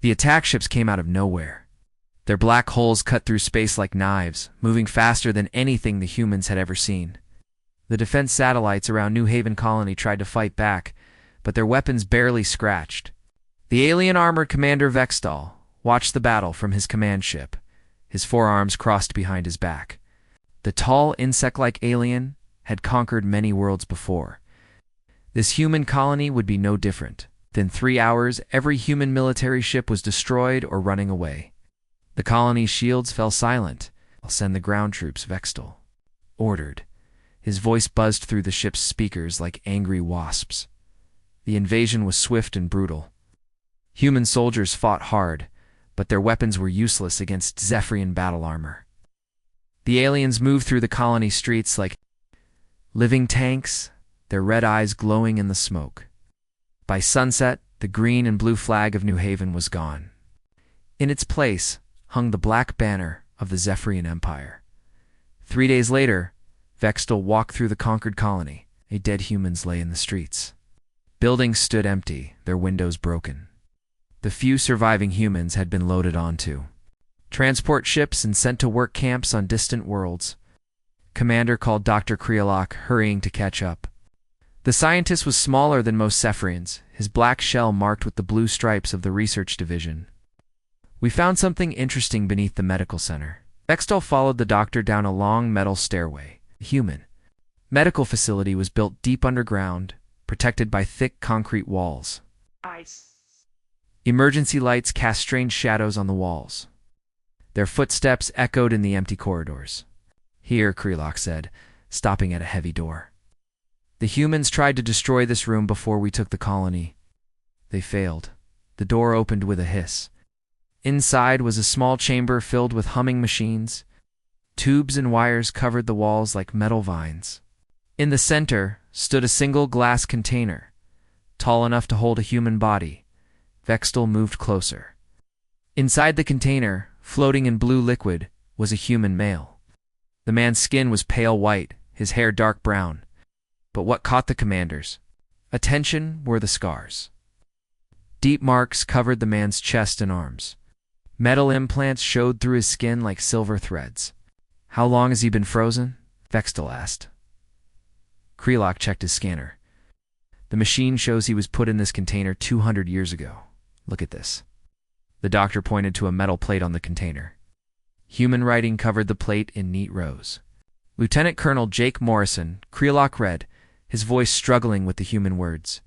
The attack ships came out of nowhere. Their black holes cut through space like knives, moving faster than anything the humans had ever seen. The defense satellites around New Haven Colony tried to fight back, but their weapons barely scratched. The alien-armored Commander Vextal watched the battle from his command ship, his forearms crossed behind his back. The tall, insect-like alien had conquered many worlds before. This human colony would be no different. Within 3 hours, every human military ship was destroyed or running away. The colony's shields fell silent. "I'll send the ground troops," Vextal ordered. His voice buzzed through the ship's speakers like angry wasps. The invasion was swift and brutal. Human soldiers fought hard, but their weapons were useless against Zephyrian battle armor. The aliens moved through the colony streets like living tanks, their red eyes glowing in the smoke. By sunset, the green and blue flag of New Haven was gone. In its place hung the black banner of the Zephyrian Empire. 3 days later, Vextal walked through the conquered colony. Dead humans lay in the streets. Buildings stood empty, their windows broken. The few surviving humans had been loaded onto transport ships and sent to work camps on distant worlds. Commander called Dr. Kreolok, hurrying to catch up. The scientist was smaller than most Zephyrians, his black shell marked with the blue stripes of the research division. "We found something interesting beneath the medical center." Vextal followed the doctor down a long metal stairway. The human medical facility was built deep underground, protected by thick concrete walls. Emergency lights cast strange shadows on the walls. Their footsteps echoed in the empty corridors. "Here," Kreolok said, stopping at a heavy door. "The humans tried to destroy this room before we took the colony. They failed." The door opened with a hiss. Inside was a small chamber filled with humming machines. Tubes and wires covered the walls like metal vines. In the center stood a single glass container, tall enough to hold a human body. Vextal moved closer. Inside the container, floating in blue liquid, was a human male. The man's skin was pale white, his hair dark brown. But what caught the commander's attention were the scars. Deep marks covered the man's chest and arms. Metal implants showed through his skin like silver threads. "How long has he been frozen?" Vextal asked. Kreolok checked his scanner. "The machine shows he was put in this container 200 years ago. Look at this." The doctor pointed to a metal plate on the container. Human writing covered the plate in neat rows. "Lieutenant Colonel Jake Morrison," Kreolok read, his voice struggling with the human words.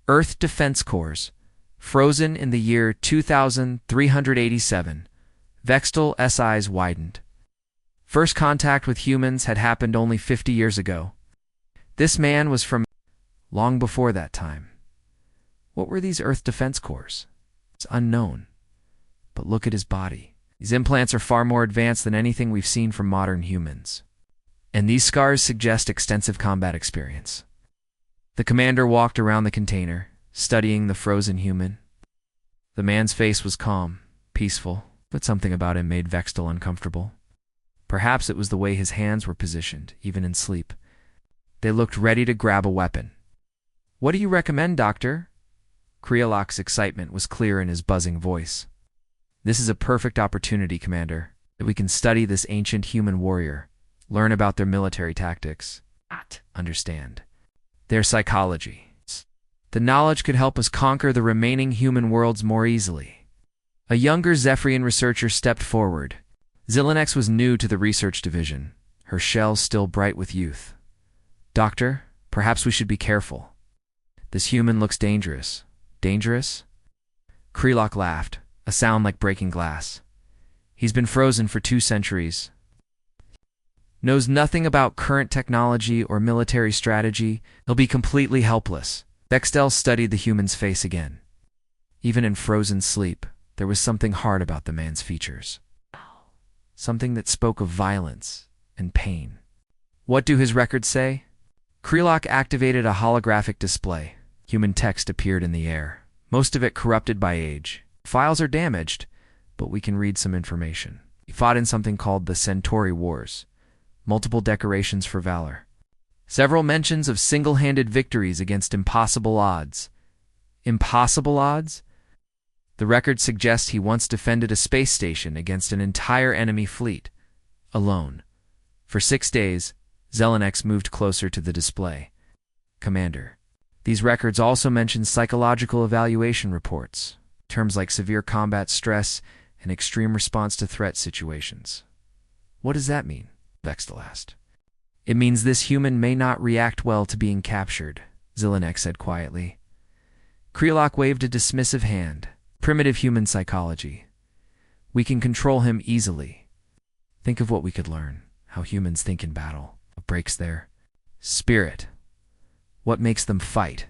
"Earth Defense Corps, frozen in the year 2387. Vextal's eyes widened. First contact with humans had happened only 50 years ago. This man was from long before that time. What were these Earth Defense Corps? It's unknown. But look at his body. These implants are far more advanced than anything we've seen from modern humans. And these scars suggest extensive combat experience." The commander walked around the container, studying the frozen human. The man's face was calm, peaceful, but something about him made Vextal uncomfortable. Perhaps it was the way his hands were positioned, even in sleep. They looked ready to grab a weapon. "What do you recommend, Doctor?" Kreolok's excitement was clear in his buzzing voice. "This is a perfect opportunity, Commander, that we can study this ancient human warrior, learn about their military tactics, understand their psychology. The knowledge could help us conquer the remaining human worlds more easily." A younger Zephyrian researcher stepped forward. Zilinex was new to the research division, her shell still bright with youth. "Doctor, perhaps we should be careful. This human looks dangerous." "Dangerous?" Kreolok laughed, a sound like breaking glass. "He's been frozen for 2 centuries. Knows nothing about current technology or military strategy. He'll be completely helpless." Vextal studied the human's face again. Even in frozen sleep, there was something hard about the man's features. Something that spoke of violence and pain. "What do his records say?" Kreolok activated a holographic display. Human text appeared in the air, most of it corrupted by age. "Files are damaged, but we can read some information. He fought in something called the Centauri Wars. Multiple decorations for valor. Several mentions of single-handed victories against impossible odds." "Impossible odds?" The record suggests he once defended a space station against an entire enemy fleet, alone. For 6 days, Zelenex moved closer to the display. Commander. These records also mention psychological evaluation reports, terms like severe combat stress and extreme response to threat situations. What does that mean? Vextel asked. It means this human may not react well to being captured, Zelenex said quietly. Krelok waved a dismissive hand. Primitive human psychology. We can control him easily. Think of what we could learn, how humans think in battle. What breaks their spirit? What makes them fight?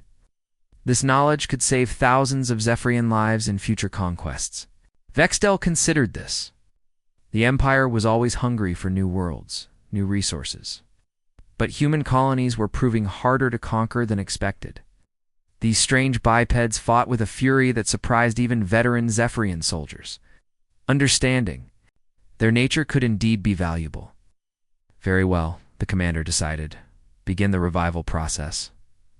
This knowledge could save thousands of Zephyrian lives in future conquests. Vextel considered this. The Empire was always hungry for new worlds, new resources. But human colonies were proving harder to conquer than expected. These strange bipeds fought with a fury that surprised even veteran Zephyrian soldiers. Understanding their nature could indeed be valuable. Very well, the commander decided. Begin the revival process.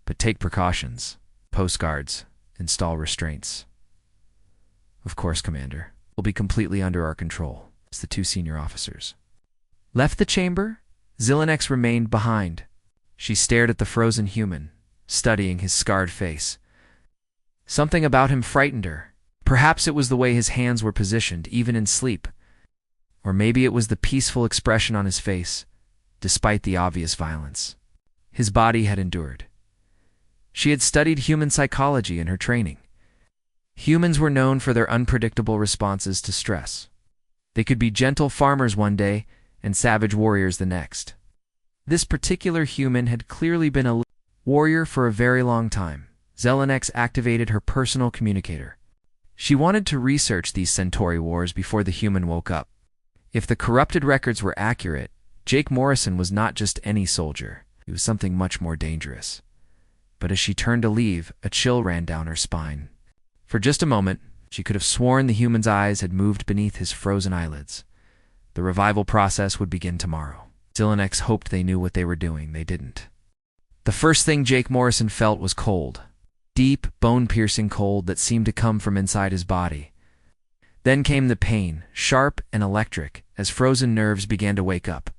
But take precautions. Post guards. Install restraints. Of course, Commander. Will be completely under our control. It's the 2 senior officers. Left the chamber? Zelenex remained behind. She stared at the frozen human, studying his scarred face. Something about him frightened her. Perhaps it was the way his hands were positioned, even in sleep. Or maybe it was the peaceful expression on his face, despite the obvious violence. His body had endured. She had studied human psychology in her training. Humans were known for their unpredictable responses to stress. They could be gentle farmers one day and savage warriors the next. This particular human had clearly been a warrior for a very long time. Zelenex activated her personal communicator. She wanted to research these Centauri wars before the human woke up. If the corrupted records were accurate, Jake Morrison was not just any soldier. He was something much more dangerous. But as she turned to leave, a chill ran down her spine. For just a moment, she could have sworn the human's eyes had moved beneath his frozen eyelids. The revival process would begin tomorrow. Zelenex hoped they knew what they were doing. They didn't. The first thing Jake Morrison felt was cold. Deep, bone-piercing cold that seemed to come from inside his body. Then came the pain, sharp and electric, as frozen nerves began to wake up.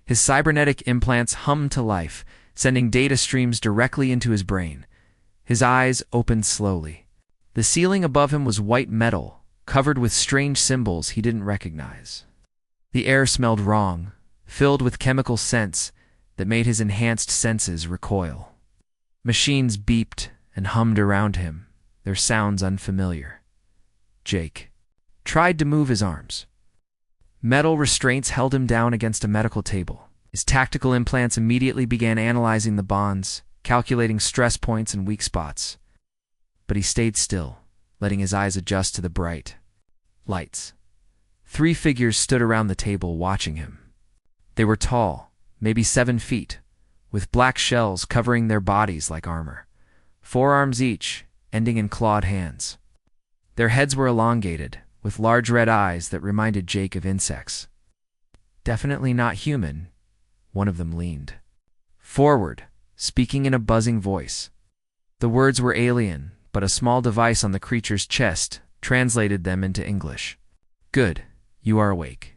His cybernetic implants hummed to life, sending data streams directly into his brain. His eyes opened slowly. The ceiling above him was white metal, covered with strange symbols he didn't recognize. The air smelled wrong, filled with chemical scents that made his enhanced senses recoil. Machines beeped and hummed around him, their sounds unfamiliar. Jake tried to move his arms. Metal restraints held him down against a medical table. His tactical implants immediately began analyzing the bonds, calculating stress points and weak spots. But he stayed still, letting his eyes adjust to the bright lights. 3 figures stood around the table watching him. They were tall, maybe 7 feet, with black shells covering their bodies like armor. 4 arms each, ending in clawed hands. Their heads were elongated, with large red eyes that reminded Jake of insects. Definitely not human. One of them leaned forward, speaking in a buzzing voice. The words were alien, but a small device on the creature's chest translated them into English. Good, you are awake.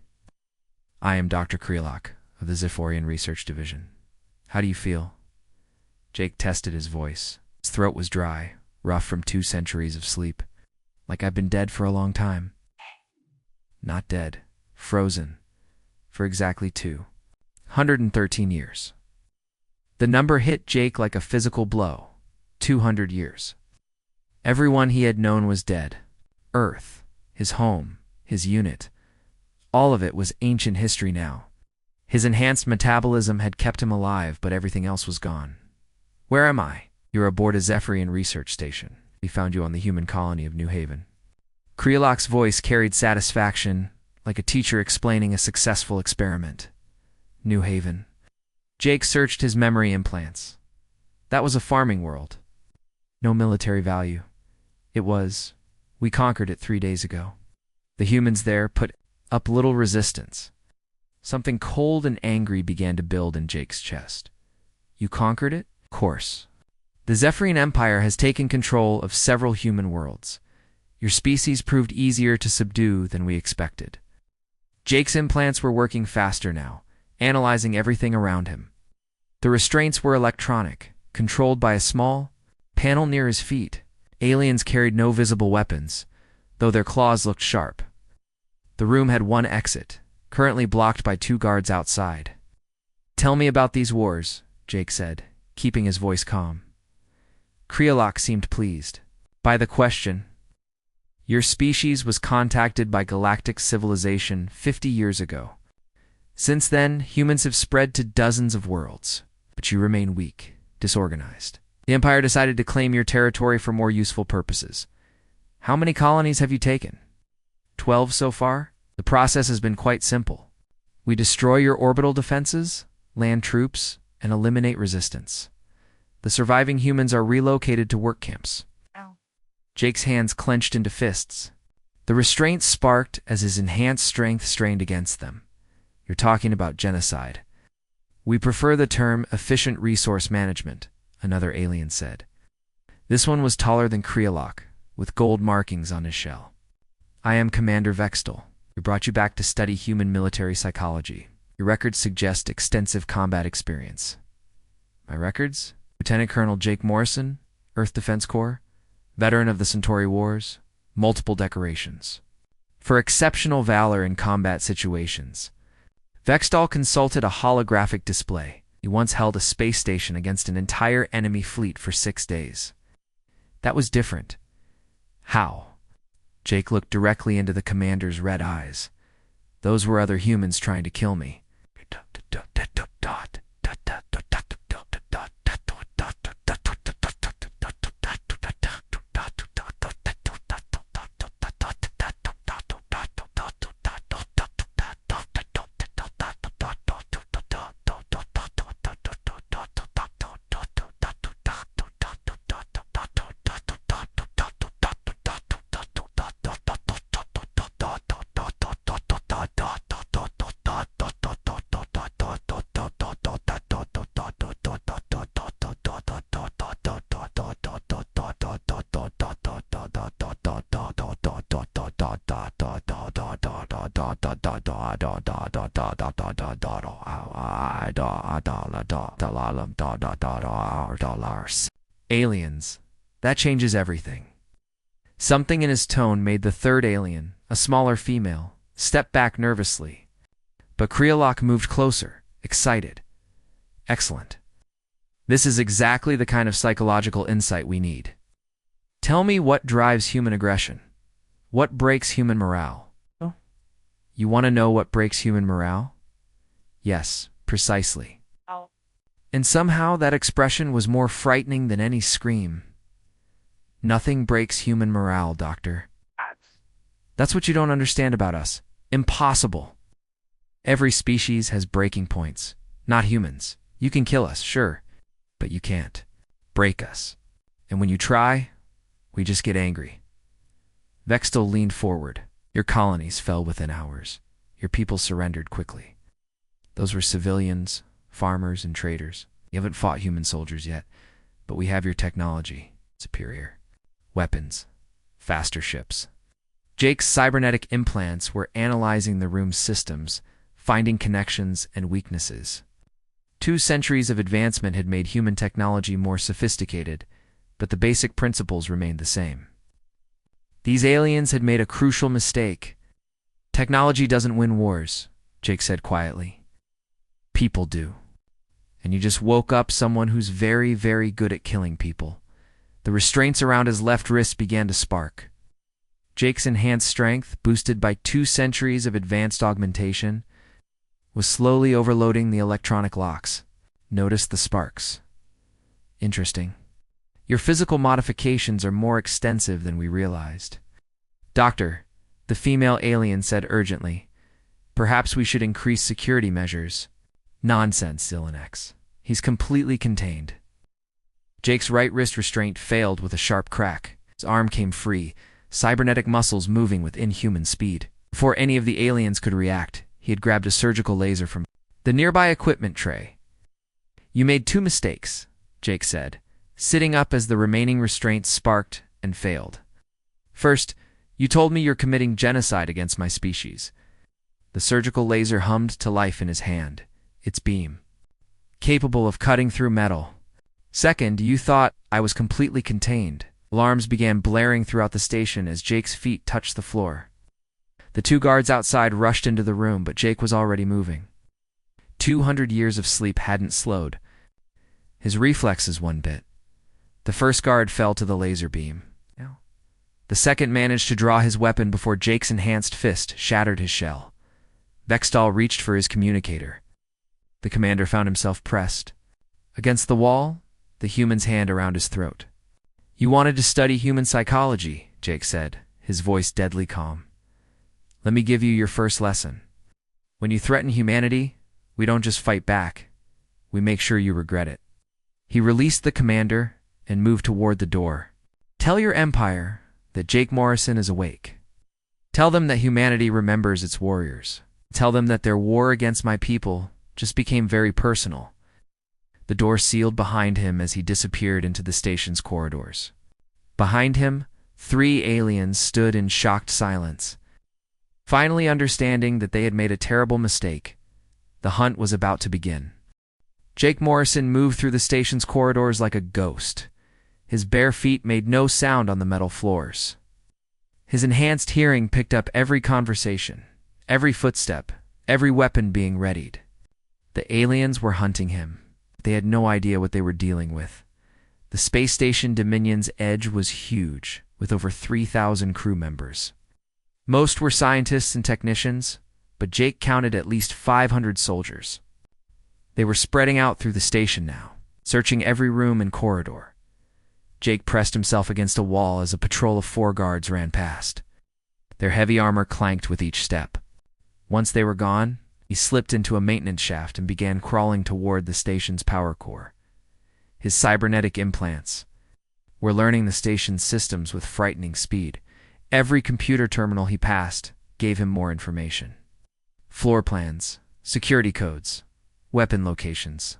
I am Dr. Krelok of the Zephyrian Research Division. How do you feel? Jake tested his voice. His throat was dry, rough from 2 centuries of sleep. Like I've been dead for a long time. Not dead, frozen, for exactly 213 years. The number hit Jake like a physical blow. 200 years. Everyone he had known was dead. Earth, his home, his unit. All of it was ancient history now. His enhanced metabolism had kept him alive, but everything else was gone. Where am I? You're aboard a Zephyrian research station. We found you on the human colony of New Haven. Krelok's voice carried satisfaction, like a teacher explaining a successful experiment. New Haven. Jake searched his memory implants. That was a farming world. No military value. We conquered it 3 days ago. The humans there put up little resistance. Something cold and angry began to build in Jake's chest. You conquered it? Of course. The Zephyrian Empire has taken control of several human worlds. Your species proved easier to subdue than we expected. Jake's implants were working faster now, analyzing everything around him. The restraints were electronic, controlled by a small panel near his feet. Aliens carried no visible weapons, though their claws looked sharp. The room had one exit, currently blocked by 2 guards outside. "Tell me about these wars," Jake said, keeping his voice calm. Kreolok seemed pleased by the question. "Your species was contacted by galactic civilization 50 years ago. Since then, humans have spread to dozens of worlds, but you remain weak, disorganized. The Empire decided to claim your territory for more useful purposes. How many colonies have you taken? 12 so far? The process has been quite simple. We destroy your orbital defenses, land troops, and eliminate resistance. The surviving humans are relocated to work camps." Ow. Jake's hands clenched into fists. The restraints sparked as his enhanced strength strained against them. "You're talking about genocide." "We prefer the term efficient resource management," another alien said. This one was taller than Kreolok, with gold markings on his shell. "I am Commander Vextel. We brought you back to study human military psychology. Your records suggest extensive combat experience." "My records?" "Lieutenant Colonel Jake Morrison, Earth Defense Corps, veteran of the Centauri Wars, multiple decorations. For exceptional valor in combat situations." Vextal consulted a holographic display. He once held a space station against an entire enemy fleet for 6 days. That was different. How? Jake looked directly into the commander's red eyes. "Those were other humans trying to kill me." Aliens. That changes everything. Something in his tone made the third alien, a smaller female, step back nervously. But Kreolok moved closer, excited. "Excellent. This is exactly the kind of psychological insight we need. Tell me what drives human aggression. What breaks human morale?" "Oh. You want to know what breaks human morale?" "Yes, precisely." "Oh." And somehow that expression was more frightening than any scream. "Nothing breaks human morale, Doctor." "That's what you don't understand about us. Impossible. Every species has breaking points. Not humans. You can kill us, sure, but you can't break us. And when you try, we just get angry." Vextel leaned forward. "Your colonies fell within hours. Your people surrendered quickly. Those were civilians, farmers, and traders. You haven't fought human soldiers yet, but we have your technology. Superior. Weapons. Faster ships." Jake's cybernetic implants were analyzing the room's systems, finding connections and weaknesses. 2 centuries of advancement had made human technology more sophisticated, but the basic principles remained the same. These aliens had made a crucial mistake. "Technology doesn't win wars," Jake said quietly. "People do. And you just woke up someone who's very, very good at killing people." The restraints around his left wrist began to spark. Jake's enhanced strength, boosted by 2 centuries of advanced augmentation, was slowly overloading the electronic locks. Notice the sparks. "Interesting. Your physical modifications are more extensive than we realized." "Doctor," the female alien said urgently, "perhaps we should increase security measures." "Nonsense, Zylonex. He's completely contained." Jake's right wrist restraint failed with a sharp crack. His arm came free, cybernetic muscles moving with inhuman speed. Before any of the aliens could react, he had grabbed a surgical laser from the nearby equipment tray. "You made 2 mistakes," Jake said, sitting up as the remaining restraints sparked and failed. "First, You told me you're committing genocide against my species. The surgical laser hummed to life in his hand, its beam capable of cutting through metal. Second, you thought I was completely contained. Alarms began blaring throughout the station as Jake's feet touched the floor. The two guards outside rushed into the room, but Jake was already moving. 200 years of sleep hadn't slowed his reflexes one bit. The first guard fell to the laser beam. The second managed to draw his weapon before Jake's enhanced fist shattered his shell. Vextall reached for his communicator. The commander found himself pressed against the wall, the human's hand around his throat. You wanted to study human psychology, Jake said, his voice deadly calm. Let me give you your first lesson. When you threaten humanity, we don't just fight back. We make sure you regret it. He released the commander and moved toward the door. Tell your empire that Jake Morrison is awake. Tell them that humanity remembers its warriors. Tell them that their war against my people just became very personal. The door sealed behind him as he disappeared into the station's corridors. Behind him, 3 aliens stood in shocked silence. Finally understanding that they had made a terrible mistake, the hunt was about to begin. Jake Morrison moved through the station's corridors like a ghost. His bare feet made no sound on the metal floors. His enhanced hearing picked up every conversation, every footstep, every weapon being readied. The aliens were hunting him. They had no idea what they were dealing with. The space station Dominion's edge was huge, with over 3,000 crew members. Most were scientists and technicians, but Jake counted at least 500 soldiers. They were spreading out through the station now, searching every room and corridor. Jake pressed himself against a wall as a patrol of 4 guards ran past. Their heavy armor clanked with each step. Once they were gone, he slipped into a maintenance shaft and began crawling toward the station's power core. His cybernetic implants were learning the station's systems with frightening speed. Every computer terminal he passed gave him more information. Floor plans, security codes, weapon locations.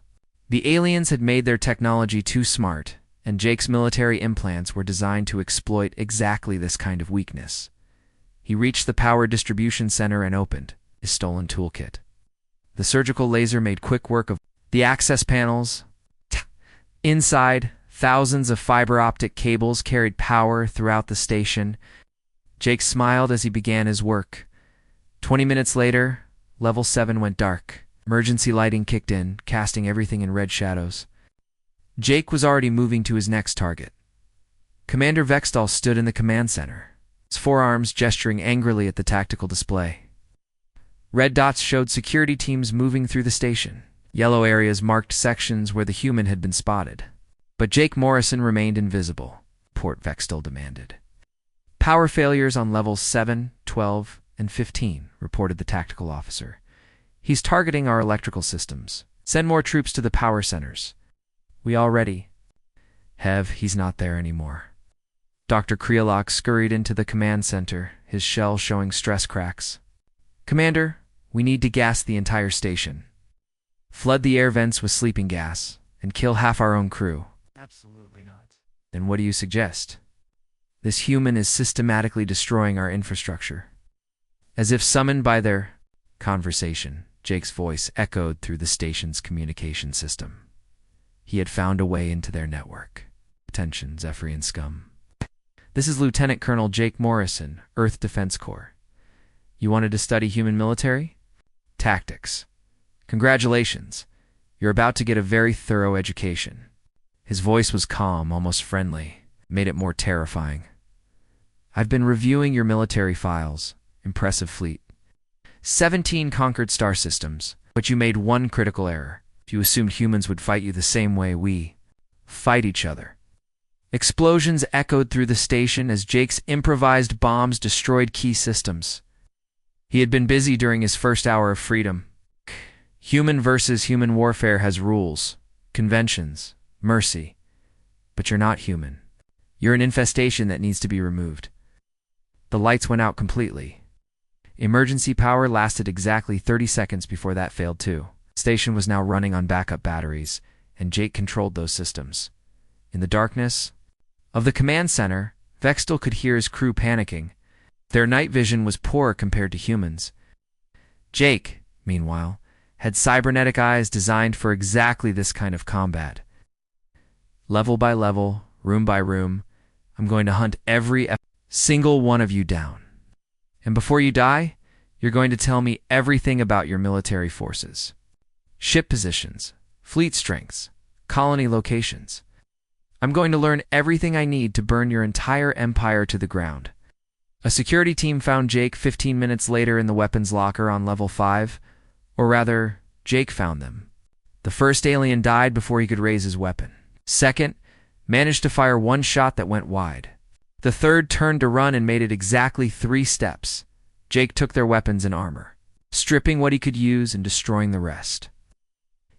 The aliens had made their technology too smart, and Jake's military implants were designed to exploit exactly this kind of weakness. He reached the power distribution center and opened his stolen toolkit. The surgical laser made quick work of the access panels. Inside, thousands of fiber optic cables carried power throughout the station. Jake smiled as he began his work. 20 minutes later, Level 7 went dark. Emergency lighting kicked in, casting everything in red shadows. Jake was already moving to his next target. Commander Vextall stood in the command center, his forearms gesturing angrily at the tactical display. Red dots showed security teams moving through the station. Yellow areas marked sections where the human had been spotted. But Jake Morrison remained invisible, Port Vextall demanded. Power failures on levels 7, 12, and 15, reported the tactical officer. He's targeting our electrical systems. Send more troops to the power centers. We already have. He's not there anymore. Dr. Kreolok scurried into the command center, his shell showing stress cracks. Commander, we need to gas the entire station. Flood the air vents with sleeping gas, and kill half our own crew. Absolutely not. Then what do you suggest? This human is systematically destroying our infrastructure. As if summoned by their conversation, Jake's voice echoed through the station's communication system. He had found a way into their network. Attention, Zephyrian scum. This is Lieutenant Colonel Jake Morrison, Earth Defense Corps. You wanted to study human military? Tactics. Congratulations. You're about to get a very thorough education. His voice was calm, almost friendly, made it more terrifying. I've been reviewing your military files. Impressive fleet. 17 conquered star systems, but you made one critical error. You assumed humans would fight you the same way we fight each other. Explosions echoed through the station as Jake's improvised bombs destroyed key systems. He had been busy during his first hour of freedom. Human versus human warfare has rules, conventions, mercy. But you're not human. You're an infestation that needs to be removed. The lights went out completely. Emergency power lasted exactly 30 seconds before that failed too. The station was now running on backup batteries, and Jake controlled those systems. In the darkness of the command center, Vextall could hear his crew panicking. Their night vision was poor compared to humans. Jake, meanwhile, had cybernetic eyes designed for exactly this kind of combat. Level by level, room by room, I'm going to hunt every single one of you down. And before you die, you're going to tell me everything about your military forces. Ship positions, fleet strengths, colony locations. I'm going to learn everything I need to burn your entire empire to the ground. A security team found Jake 15 minutes later in the weapons locker on level 5. Or rather, Jake found them. The first alien died before he could raise his weapon. Second, managed to fire one shot that went wide. The third turned to run and made it exactly 3 steps. Jake took their weapons and armor, stripping what he could use and destroying the rest.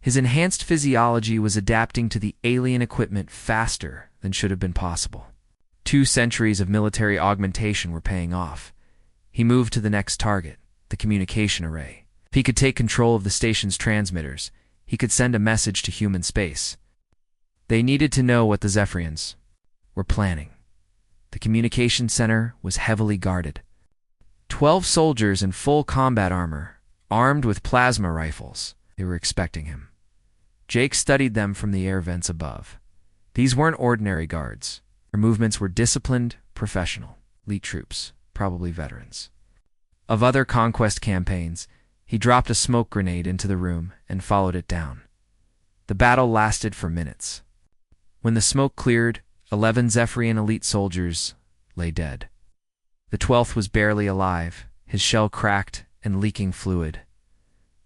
His enhanced physiology was adapting to the alien equipment faster than should have been possible. 2 centuries of military augmentation were paying off. He moved to the next target, the communication array. If he could take control of the station's transmitters, he could send a message to human space. They needed to know what the Zephyrians were planning. The communication center was heavily guarded. 12 soldiers in full combat armor, armed with plasma rifles. They were expecting him. Jake studied them from the air vents above. These weren't ordinary guards. Their movements were disciplined, professional, elite troops, probably veterans. Of other conquest campaigns, he dropped a smoke grenade into the room and followed it down. The battle lasted for minutes. When the smoke cleared, 11 Zephyrian elite soldiers lay dead. The 12th was barely alive, his shell cracked and leaking fluid.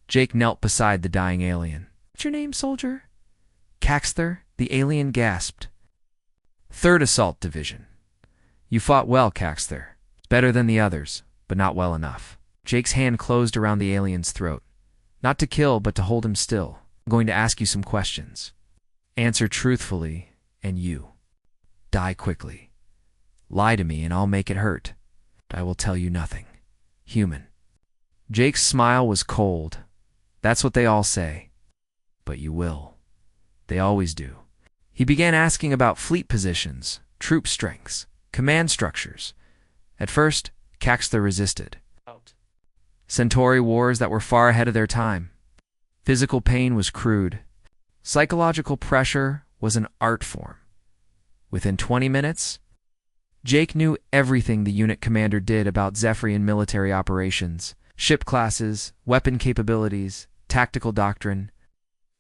Jake knelt beside the dying alien. "What's your name, soldier?" "Caxthur," the alien gasped. "3rd Assault Division." "You fought well, Caxthur. Better than the others, but not well enough." Jake's hand closed around the alien's throat. "Not to kill, but to hold him still. I'm going to ask you some questions. Answer truthfully, and you. Die quickly. Lie to me and I'll make it hurt. I will tell you nothing. Human." Jake's smile was cold. "That's what they all say. But you will. They always do." He began asking about fleet positions, troop strengths, command structures. At first, Caxthur resisted. Centauri wars that were far ahead of their time. Physical pain was crude. Psychological pressure was an art form. Within 20 minutes, Jake knew everything the unit commander did about Zephyrian military operations, ship classes, weapon capabilities, tactical doctrine.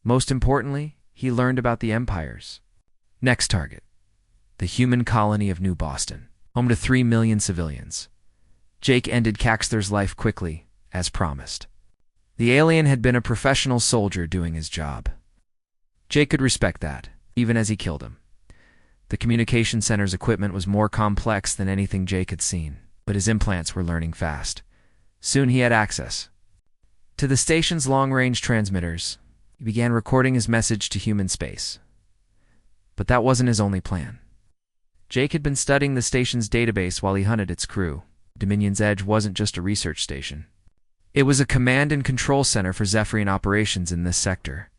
Most importantly, he learned about the empires. Next target, the human colony of New Boston, home to 3 million civilians. Jake ended Caxthur's life quickly, as promised. The alien had been a professional soldier doing his job. Jake could respect that, even as he killed him. The communication center's equipment was more complex than anything Jake had seen, but his implants were learning fast. Soon he had access to the station's long-range transmitters. He began recording his message to human space. But that wasn't his only plan. Jake had been studying the station's database while he hunted its crew. Dominion's Edge wasn't just a research station. It was a command and control center for Zephyrian operations in this sector.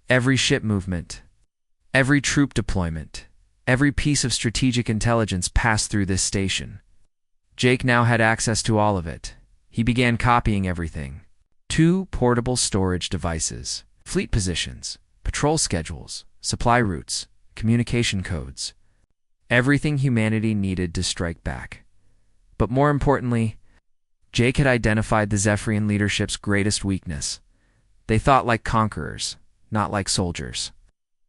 Every ship movement, every troop deployment, every piece of strategic intelligence passed through this station. Jake now had access to all of it. He began copying everything. 2 portable storage devices, fleet positions, patrol schedules, supply routes, communication codes. Everything humanity needed to strike back. But more importantly, Jake had identified the Zephyrian leadership's greatest weakness. They thought like conquerors, not like soldiers.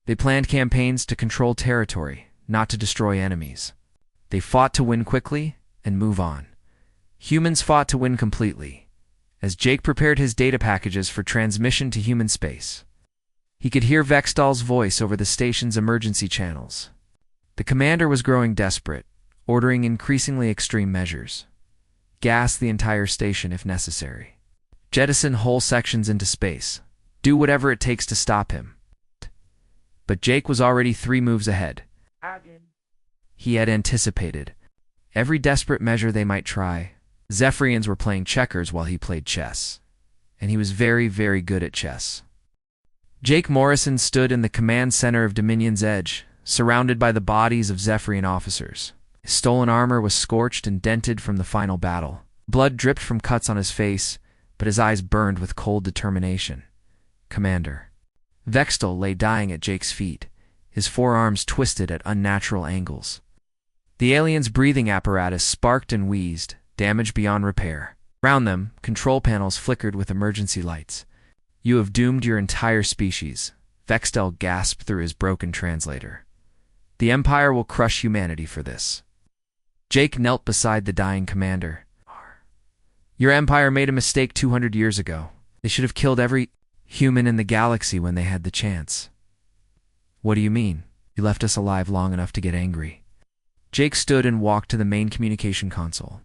They planned campaigns to control territory, not to destroy enemies. They fought to win quickly and move on. Humans fought to win completely. As Jake prepared his data packages for transmission to human space, he could hear Vextal's voice over the station's emergency channels. The commander was growing desperate, ordering increasingly extreme measures. Gas the entire station if necessary. Jettison whole sections into space. Do whatever it takes to stop him. But Jake was already 3 moves ahead. He had anticipated every desperate measure they might try. Zephyrians were playing checkers while he played chess. And he was very, very good at chess. Jake Morrison stood in the command center of Dominion's Edge, surrounded by the bodies of Zephyrian officers. His stolen armor was scorched and dented from the final battle. Blood dripped from cuts on his face, but his eyes burned with cold determination. Commander. Vextel lay dying at Jake's feet, his forearms twisted at unnatural angles. The alien's breathing apparatus sparked and wheezed, damaged beyond repair. Around them, control panels flickered with emergency lights. "You have doomed your entire species," Vextel gasped through his broken translator. "The Empire will crush humanity for this." Jake knelt beside the dying commander. "Your Empire made a mistake 200 years ago. They should have killed every human in the galaxy when they had the chance." "What do you mean? You left us alive long enough to get angry." Jake stood and walked to the main communication console.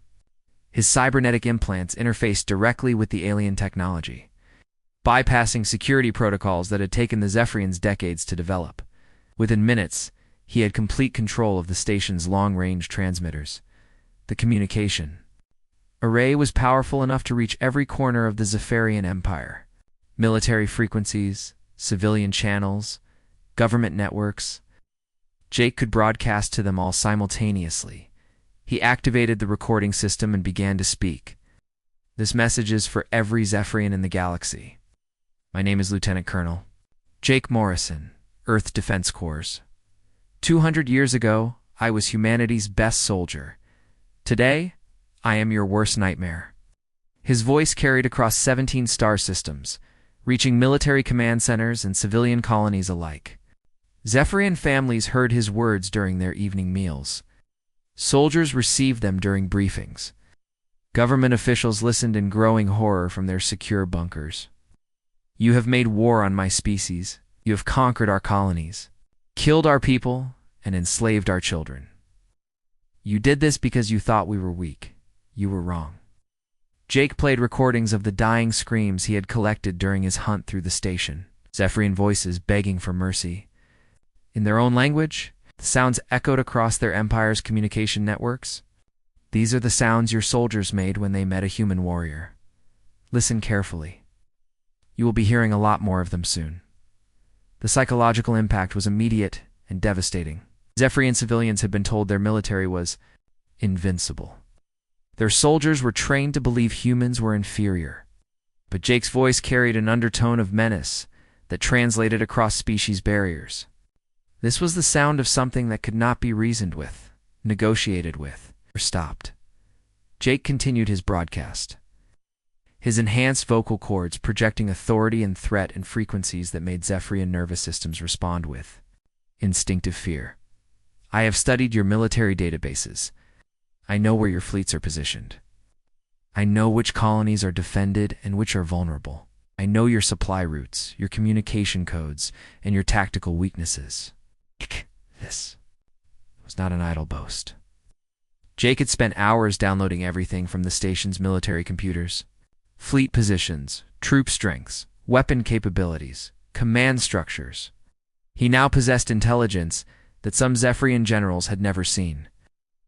His cybernetic implants interfaced directly with the alien technology, bypassing security protocols that had taken the Zephyrians decades to develop. Within minutes, he had complete control of the station's long-range transmitters. The communication array was powerful enough to reach every corner of the Zephyrian Empire. Military frequencies, civilian channels, government networks. Jake could broadcast to them all simultaneously. He activated the recording system and began to speak. "This message is for every Zephyrian in the galaxy. My name is Lieutenant Colonel Jake Morrison, Earth Defense Corps. 200 years ago, I was humanity's best soldier. Today, I am your worst nightmare." His voice carried across 17 star systems, reaching military command centers and civilian colonies alike. Zephyrian families heard his words during their evening meals. Soldiers received them during briefings. Government officials listened in growing horror from their secure bunkers. "You have made war on my species. You have conquered our colonies, killed our people, and enslaved our children. You did this because you thought we were weak. You were wrong." Jake played recordings of the dying screams he had collected during his hunt through the station. Zephyrian voices begging for mercy. In their own language, the sounds echoed across their empire's communication networks. "These are the sounds your soldiers made when they met a human warrior. Listen carefully. You will be hearing a lot more of them soon." The psychological impact was immediate and devastating. Zephyrian civilians had been told their military was invincible. Their soldiers were trained to believe humans were inferior. But Jake's voice carried an undertone of menace that translated across species barriers. This was the sound of something that could not be reasoned with, negotiated with, or stopped. Jake continued his broadcast, his enhanced vocal cords projecting authority and threat in frequencies that made Zephyrian nervous systems respond with instinctive fear. "I have studied your military databases. I know where your fleets are positioned. I know which colonies are defended and which are vulnerable. I know your supply routes, your communication codes, and your tactical weaknesses." This was not an idle boast. Jake had spent hours downloading everything from the station's military computers. Fleet positions, troop strengths, weapon capabilities, command structures. He now possessed intelligence that some Zephyrian generals had never seen.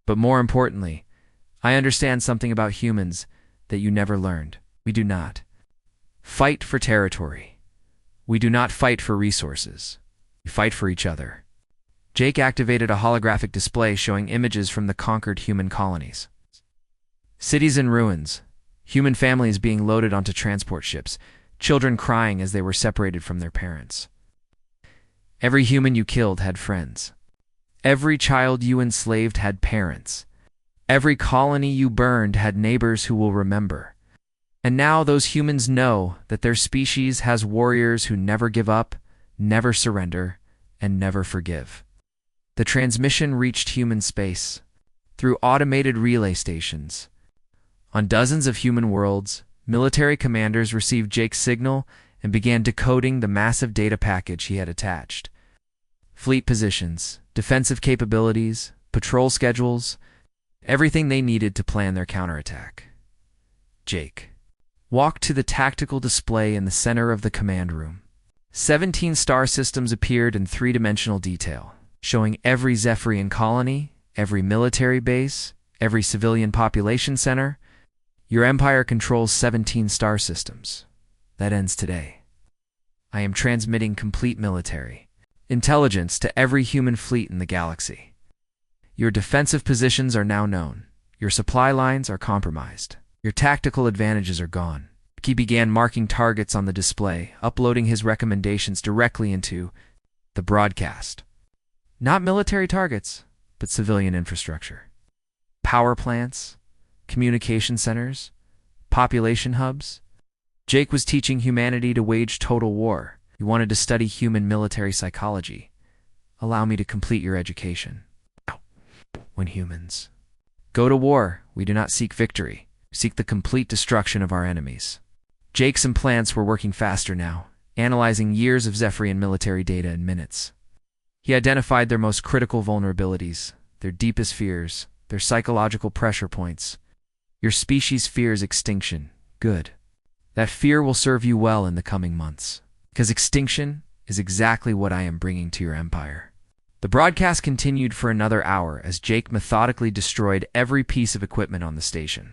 But more importantly, I understand something about humans that you never learned. We do not fight for territory. We do not fight for resources. We fight for each other. Jake activated a holographic display showing images from the conquered human colonies. Cities in ruins, human families being loaded onto transport ships, children crying as they were separated from their parents. Every human you killed had friends. Every child you enslaved had parents. Every colony you burned had neighbors who will remember. And now those humans know that their species has warriors who never give up, never surrender, and never forgive. The transmission reached human space through automated relay stations. On dozens of human worlds, military commanders received Jake's signal and began decoding the massive data package he had attached. Fleet positions, defensive capabilities, patrol schedules, everything they needed to plan their counterattack. Jake walked to the tactical display in the center of the command room. 17 star systems appeared in three-dimensional detail, showing every Zephyrian colony, every military base, every civilian population center. Your empire controls 17 star systems. That ends today. I am transmitting complete military intelligence to every human fleet in the galaxy. Your defensive positions are now known. Your supply lines are compromised. Your tactical advantages are gone. He began marking targets on the display, uploading his recommendations directly into the broadcast. Not military targets, but civilian infrastructure. Power plants, communication centers, population hubs. Jake was teaching humanity to wage total war. He wanted to study human military psychology. Allow me to complete your education. When humans go to war, we do not seek victory. We seek the complete destruction of our enemies. Jake's implants were working faster now, analyzing years of Zephyrian military data in minutes. He identified their most critical vulnerabilities, their deepest fears, their psychological pressure points. Your species fears extinction. Good. That fear will serve you well in the coming months, because extinction is exactly what I am bringing to your empire. The broadcast continued for another hour as Jake methodically destroyed every piece of equipment on the station.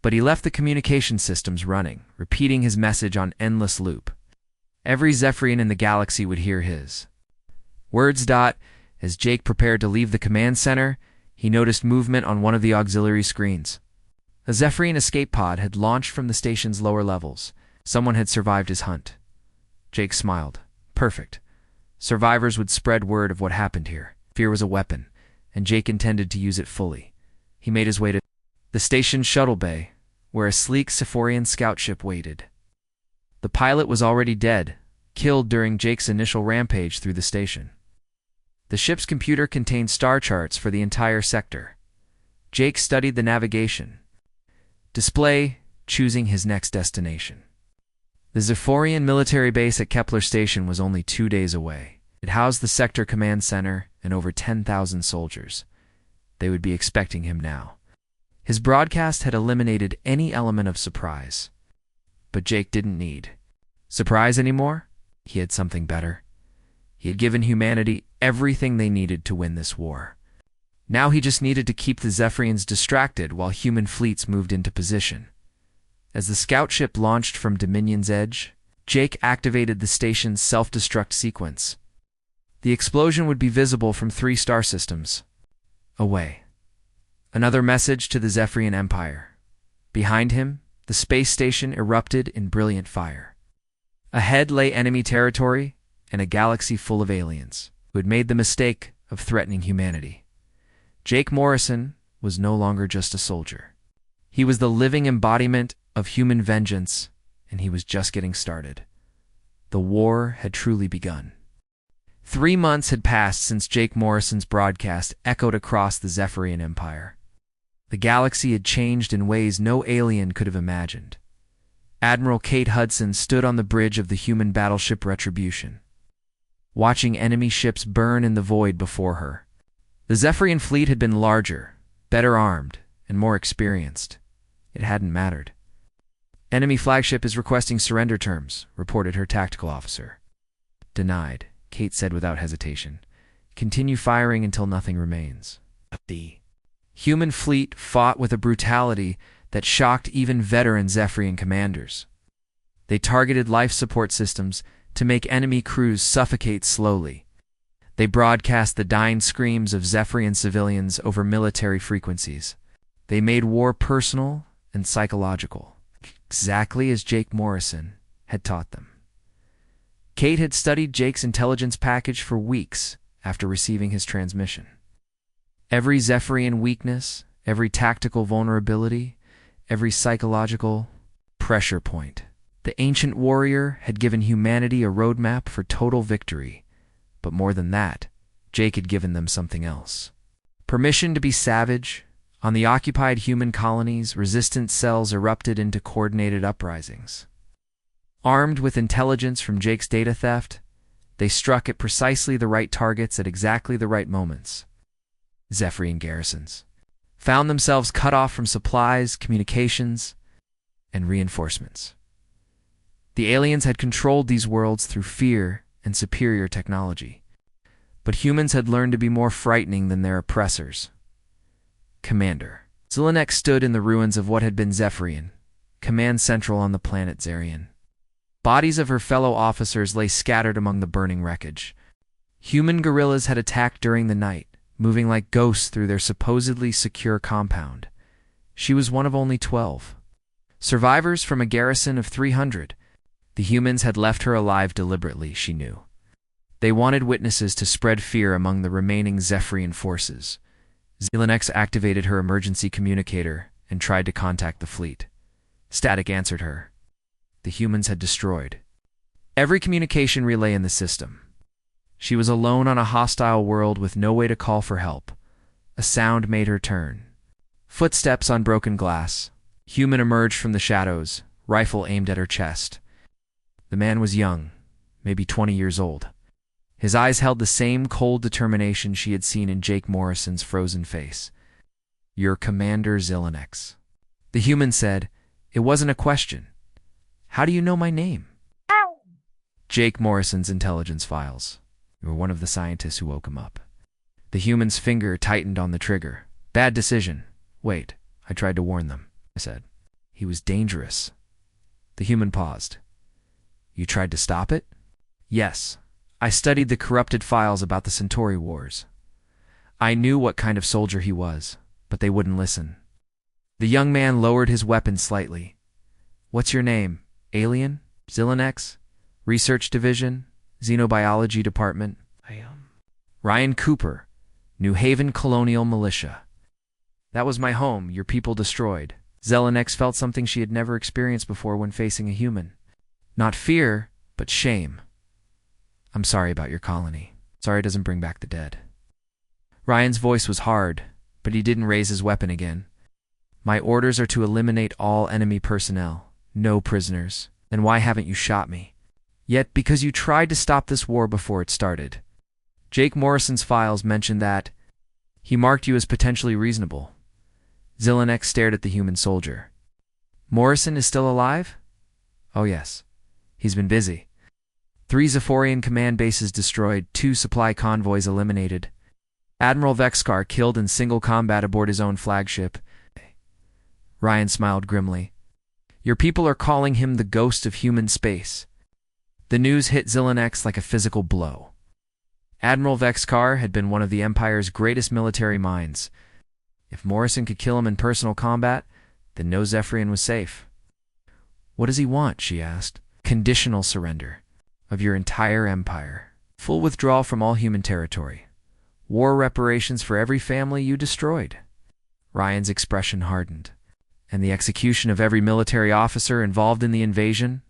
But he left the communication systems running, repeating his message on endless loop. Every Zephyrian in the galaxy would hear his words. As Jake prepared to leave the command center, he noticed movement on one of the auxiliary screens. A Zephyrian escape pod had launched from the station's lower levels. Someone had survived his hunt. Jake smiled. Perfect. Survivors would spread word of what happened here. Fear was a weapon, and Jake intended to use it fully. He made his way to the station's shuttle bay, where a sleek Sephorian scout ship waited. The pilot was already dead, killed during Jake's initial rampage through the station. The ship's computer contained star charts for the entire sector. Jake studied the navigation display, choosing his next destination. The Zephorian military base at Kepler Station was only 2 days away. It housed the sector command center and over 10,000 soldiers. They would be expecting him now. His broadcast had eliminated any element of surprise. But Jake didn't need surprise anymore. He had something better. He had given humanity everything they needed to win this war. Now he just needed to keep the Zephyrians distracted while human fleets moved into position. As the scout ship launched from Dominion's edge, Jake activated the station's self-destruct sequence. The explosion would be visible from 3 star systems away. Another message to the Zephyrian Empire. Behind him, the space station erupted in brilliant fire. Ahead lay enemy territory and a galaxy full of aliens who had made the mistake of threatening humanity. Jake Morrison was no longer just a soldier. He was the living embodiment of human vengeance, and he was just getting started. The war had truly begun. 3 months had passed since Jake Morrison's broadcast echoed across the Zephyrian Empire. The galaxy had changed in ways no alien could have imagined. Admiral Kate Hudson stood on the bridge of the human battleship Retribution, watching enemy ships burn in the void before her. The Zephyrian fleet had been larger, better armed, and more experienced. It hadn't mattered. Enemy flagship is requesting surrender terms, reported her tactical officer. Denied, Kate said without hesitation. Continue firing until nothing remains. The human fleet fought with a brutality that shocked even veteran Zephyrian commanders. They targeted life support systems to make enemy crews suffocate slowly. They broadcast the dying screams of Zephyrian civilians over military frequencies. They made war personal and psychological, exactly as Jake Morrison had taught them. Kate had studied Jake's intelligence package for weeks after receiving his transmission. Every Zephyrian weakness, every tactical vulnerability, every psychological pressure point. The ancient warrior had given humanity a roadmap for total victory. But more than that, Jake had given them something else. Permission to be savage. On the occupied human colonies, resistance cells erupted into coordinated uprisings. Armed with intelligence from Jake's data theft, they struck at precisely the right targets at exactly the right moments. Zephyrian garrisons found themselves cut off from supplies, communications, and reinforcements. The aliens had controlled these worlds through fear and superior technology. But humans had learned to be more frightening than their oppressors. Commander. Zelenek stood in the ruins of what had been Zephyrian, command central on the planet Zarian. Bodies of her fellow officers lay scattered among the burning wreckage. Human guerrillas had attacked during the night, moving like ghosts through their supposedly secure compound. She was one of only 12 survivors from a garrison of 300. The humans had left her alive deliberately, she knew. They wanted witnesses to spread fear among the remaining Zephyrian forces. Zelenex activated her emergency communicator and tried to contact the fleet. Static answered her. The humans had destroyed every communication relay in the system. She was alone on a hostile world with no way to call for help. A sound made her turn. Footsteps on broken glass. Human emerged from the shadows, rifle aimed at her chest. The man was young, maybe 20 years old. His eyes held the same cold determination she had seen in Jake Morrison's frozen face. "Your Commander Zelenex." The human said, "It wasn't a question. How do you know my name?" Jake Morrison's intelligence files. You were one of the scientists who woke him up. The human's finger tightened on the trigger. "Bad decision. Wait, I tried to warn them," I said. "He was dangerous." The human paused. "You tried to stop it?" "Yes. I studied the corrupted files about the Centauri Wars. I knew what kind of soldier he was, but they wouldn't listen." The young man lowered his weapon slightly. "What's your name? Alien? Zelenex? Research Division? Xenobiology Department?" "Ryan Cooper, New Haven Colonial Militia." "That was my home, your people destroyed." Zelenex felt something she had never experienced before when facing a human. Not fear, but shame. "I'm sorry about your colony. Sorry it doesn't bring back the dead." Ryan's voice was hard, but he didn't raise his weapon again. "My orders are to eliminate all enemy personnel. No prisoners. Then why haven't you shot me? Yet because you tried to stop this war before it started." Jake Morrison's files mentioned that he marked you as potentially reasonable. Zelenex stared at the human soldier. "Morrison is still alive?" "Oh yes. He's been busy. 3 Zephorian command bases destroyed, 2 supply convoys eliminated. Admiral Vexkar killed in single combat aboard his own flagship." Ryan smiled grimly. "Your people are calling him the ghost of human space." The news hit Zelenex like a physical blow. Admiral Vexkar had been one of the Empire's greatest military minds. If Morrison could kill him in personal combat, then no Zephyrian was safe. "What does he want?" she asked. "Conditional surrender of your entire empire. Full withdrawal from all human territory. War reparations for every family you destroyed." Ryan's expression hardened. "And the execution of every military officer involved in the invasion?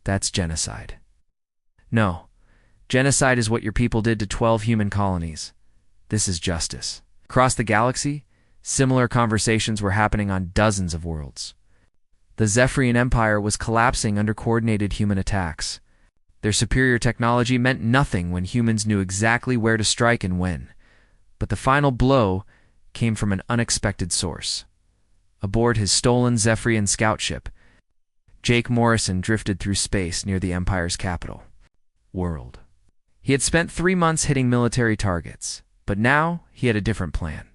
That's genocide." "No. Genocide is what your people did to 12 human colonies. This is justice." Across the galaxy, similar conversations were happening on dozens of worlds. The Zephyrian Empire was collapsing under coordinated human attacks. Their superior technology meant nothing when humans knew exactly where to strike and when. But the final blow came from an unexpected source. Aboard his stolen Zephyrian scout ship, Jake Morrison drifted through space near the Empire's capital, World. He had spent 3 months hitting military targets, but now he had a different plan.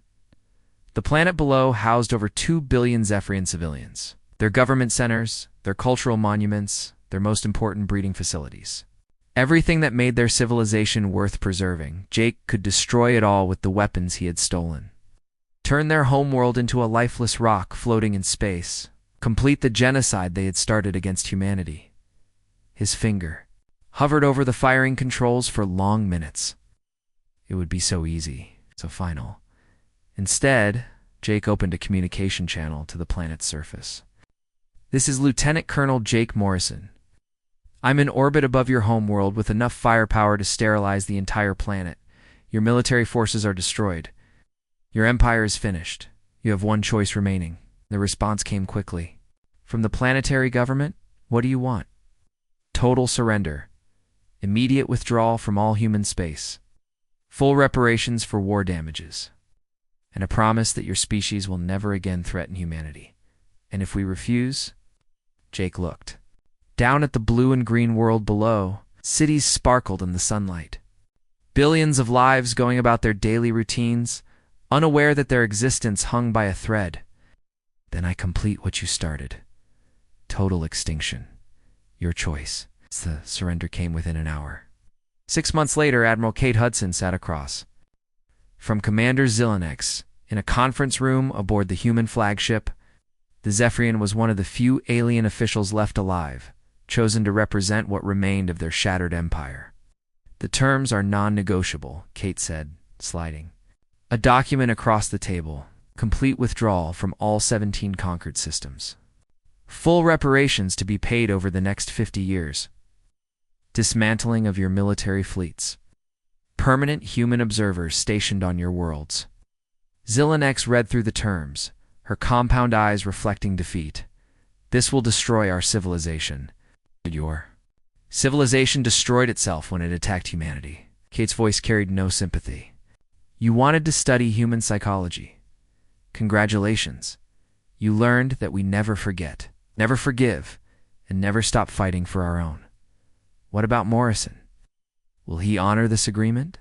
The planet below housed over 2 billion Zephyrian civilians. Their government centers, their cultural monuments, their most important breeding facilities. Everything that made their civilization worth preserving, Jake could destroy it all with the weapons he had stolen. Turn their homeworld into a lifeless rock floating in space. Complete the genocide they had started against humanity. His finger hovered over the firing controls for long minutes. It would be so easy, so final. Instead, Jake opened a communication channel to the planet's surface. "This is Lieutenant Colonel Jake Morrison. I'm in orbit above your homeworld with enough firepower to sterilize the entire planet. Your military forces are destroyed. Your empire is finished. You have one choice remaining." The response came quickly. "From the planetary government, what do you want?" "Total surrender. Immediate withdrawal from all human space. Full reparations for war damages. And a promise that your species will never again threaten humanity. And if we refuse..." Jake looked. Down at the blue and green world below, cities sparkled in the sunlight. Billions of lives going about their daily routines, unaware that their existence hung by a thread. "Then I complete what you started. Total extinction. Your choice." The surrender came within an hour. 6 months later, Admiral Kate Hudson sat across. From Commander Zelenex, in a conference room aboard the human flagship, the Zephyrian was one of the few alien officials left alive, chosen to represent what remained of their shattered empire. "The terms are non-negotiable," Kate said, sliding a document across the table. "Complete withdrawal from all 17 conquered systems. Full reparations to be paid over the next 50 years. Dismantling of your military fleets. Permanent human observers stationed on your worlds." Zelenex read through the terms, her compound eyes reflecting defeat. "This will destroy our civilization." "Your civilization destroyed itself when it attacked humanity." Kate's voice carried no sympathy. "You wanted to study human psychology. Congratulations. You learned that we never forget, never forgive, and never stop fighting for our own. What about Morrison? Will he honor this agreement?"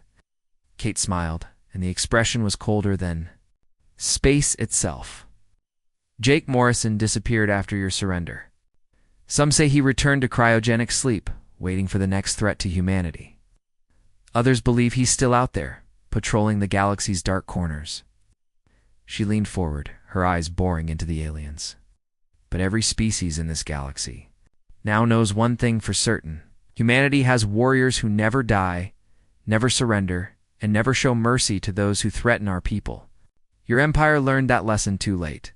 Kate smiled, and the expression was colder than space itself. "Jake Morrison disappeared after your surrender. Some say he returned to cryogenic sleep, waiting for the next threat to humanity. Others believe he's still out there, patrolling the galaxy's dark corners." She leaned forward, her eyes boring into the aliens. "But every species in this galaxy now knows one thing for certain. Humanity has warriors who never die, never surrender, and never show mercy to those who threaten our people. Your empire learned that lesson too late."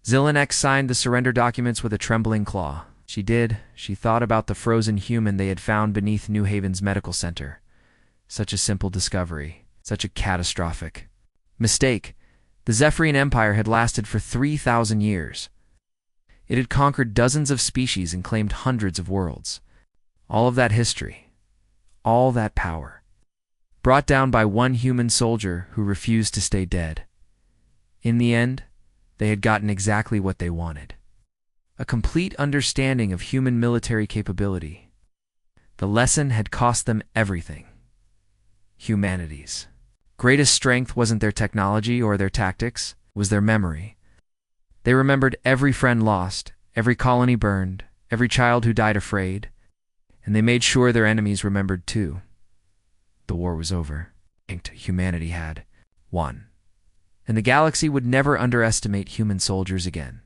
Zelenex signed the surrender documents with a trembling claw. She did. She thought about the frozen human they had found beneath New Haven's medical center. Such a simple discovery, such a catastrophic mistake. The Zephyrian Empire had lasted for 3,000 years. It had conquered dozens of species and claimed hundreds of worlds. All of that history, all that power, brought down by one human soldier who refused to stay dead. In the end, they had gotten exactly what they wanted: a complete understanding of human military capability. The lesson had cost them everything. Humanity's greatest strength wasn't their technology or their tactics, it was their memory. They remembered every friend lost, every colony burned, every child who died afraid, and they made sure their enemies remembered too. The war was over. Humanity had won. And the galaxy would never underestimate human soldiers again.